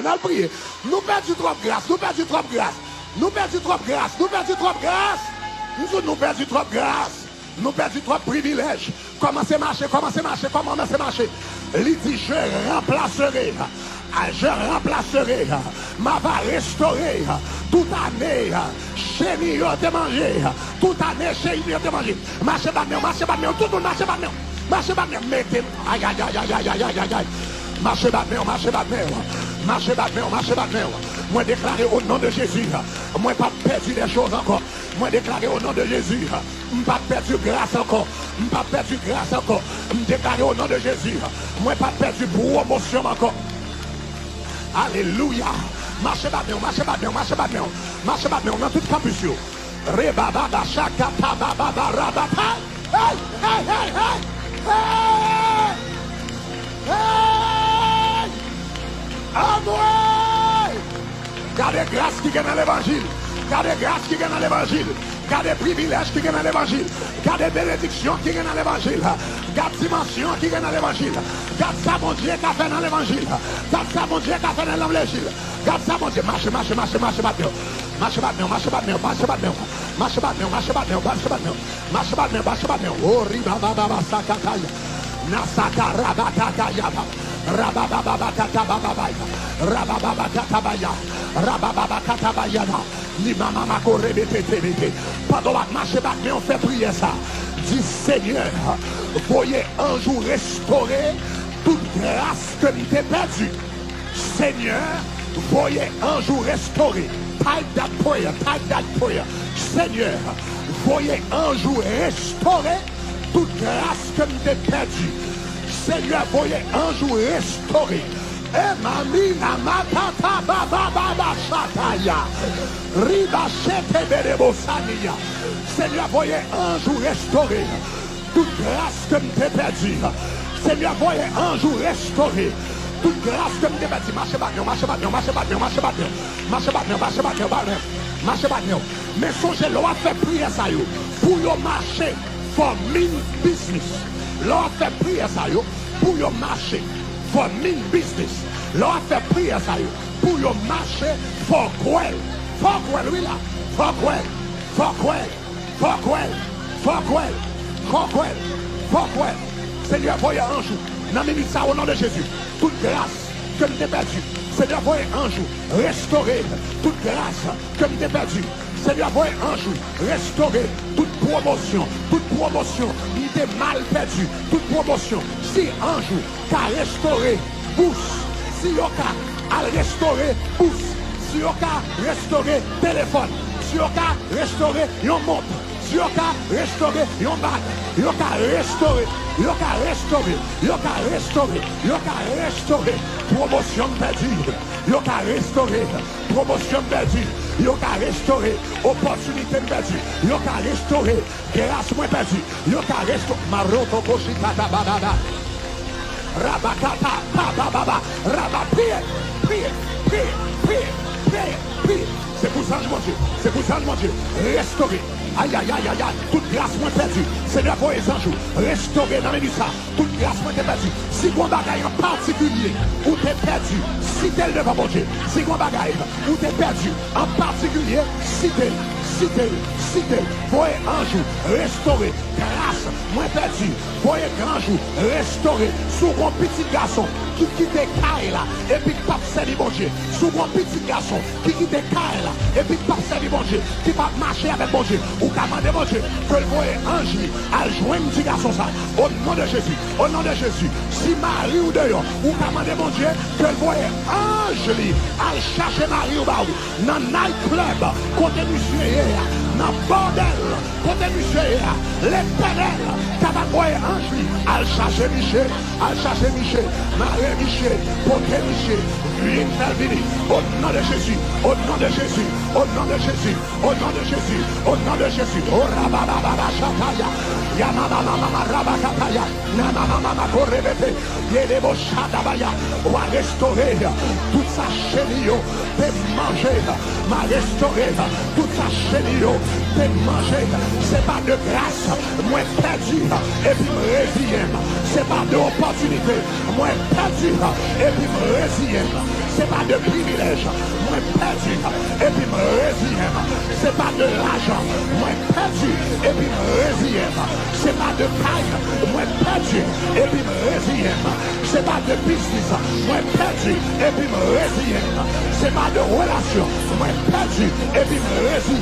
On a prié. Nous perdons trop de grâce, nous perdons trop de grâce. Nous perdons trop de grâce, nous perdons trop de grâce. Nous perdons trop de grâce. Nous perdons trop de privilèges. Comment c'est marché, comment c'est marché, comment c'est marché. Il dit, je remplacerai. Je remplacerai. Ma va restaurer. Toute année, chez nous, de manger. Toute année, chez nous, de manger. Marché pas de tout le monde marché pas de marché pas de mettez. Aïe, aïe, aïe, aïe, aïe, aïe, aïe, aïe. Marchez pas de moi déclarer au nom de Jésus. Moi pas perdu des choses encore. Moi déclarer au nom de Jésus. Pas perdu grâce encore. Pas perdu grâce encore. Déclarer au nom de Jésus. Moi pas perdu promotion encore. Alléluia. Marchez pas de marchez pas dans tout campus. Rebaba shakata baba rabata. Hey, hey, hey, hey. Hey! Hey! Amour! Gardez grâce qui gagne dans l'évangile. Gardez grâce qui gagne dans l'évangile. Gardez privilège qui gagne dans l'évangile. Gardez bénédiction qui gagne dans l'évangile. Gardez dimension qui gagne dans l'évangile. Gardez ça, mon Dieu, qui a fait dans l'évangile. Gardez ça, mon Dieu, qui a fait dans l'évangile. Gardez ça, mon Dieu. Marche, oh, riba, baba, sakataya. Nasaka rabatakayaba. Rabababakatababaya. Rabababakatabaya. Rabababakatabaya. Ni maman m'a corrébété. Pendant la marche back, mais on fait prier ça. Dis Seigneur, voyez un jour restaurer toute grâce que tu t'es perdue. Seigneur, voyez un jour restaurer. Type that prayer. Seigneur, voyez un jour restaurer toute grâce que tu t'es perdue. Seigneur, voyez un jour restaurer. Emamina matata baba baba shataya. Riba shete berebo sania. Seigneur, voyez un jour restaurer toute grâce que tu t'es perdue. Seigneur, voyez un jour restaurer toute grâce que tu t'es perdue. Marche pas. Mais songez, l'on a fait prier ça pour yo marcher for mean business. L'on a fait prier ça pour yo marcher for mean business. L'on a fait prier ça pour yo marcher for cruel. For cruel, oui là. For cruel. Seigneur, voyez un jour. Dans minute ça au nom de Jésus. Toute grâce que tu t'es perdue. Seigneur, voyez un jour restaurer toute grâce que tu t'es perdue. Seigneur, voyez un jour restaurer toute promotion, il était mal perdu, toute promotion. Si un jour, qu'a restauré bourse, si on a restauré bourse, si on a restauré téléphone, si on a restauré une montre, si on a restauré une bague, si on a restauré, promotion perdue, il a restauré, promotion perdue. Il a restauré opportunité perdue. Il a restauré grâce moins perdue. Il a restauré Maroto Koshikata Bababa. Rabakata Bababa. Rabba, priez. C'est pour ça, mon Dieu. Restaurer. Aïe. Toute grâce moins perdue. Seigneur, pour les anges, restaurer dans les ça. Toute grâce moins perdue. Si vous bagaille en particulier, où t'es perdu, citez-le devant mon Dieu. Si vous bagaille, où t'es perdu, en particulier, citez. Voyez un jour restaurer grâce moins perdue. Voyez grand jour restaurer sous mon petit garçon qui quitte Kaila et puis pas servir mon Dieu. Sous mon petit garçon qui quitte Kaila et puis pas servir mon Dieu. Qui va marcher avec mon Dieu. Ou commander mon Dieu. Que le voyez un jour à joindre petit garçon ça. Au nom de Jésus. Si Marie ou dehors ou commander mon Dieu. Que le voyez un jour à chercher Marie ou Baou. Dans night club. Côté monsieur. Dans bordel, côté monsieur, les pédales, tabac Anjli, al chercher Michel, Marie Michel, côté Michel, viens faire venir, au nom de Jésus, oh rabababa chataya, yamama rabakataya, namama korebete, yedebo chatabaya, ou à restaurer toute sa chenille, de manger, m'a restauré toute sa chenille. de manger, c'est pas de grâce, moi perdu, et puis me réveiller. C'est pas d'opportunité, moi perdu, et puis me réveiller. C'est pas de privilège, moi perdu, et puis me réveiller. C'est pas de l'argent, moi perdu, et puis me réveiller. C'est pas de taille, moi perdu, et puis me réveiller. C'est pas de business, moi perdu, et puis me réveiller. C'est pas de relation, moi perdu, et puis me réveiller.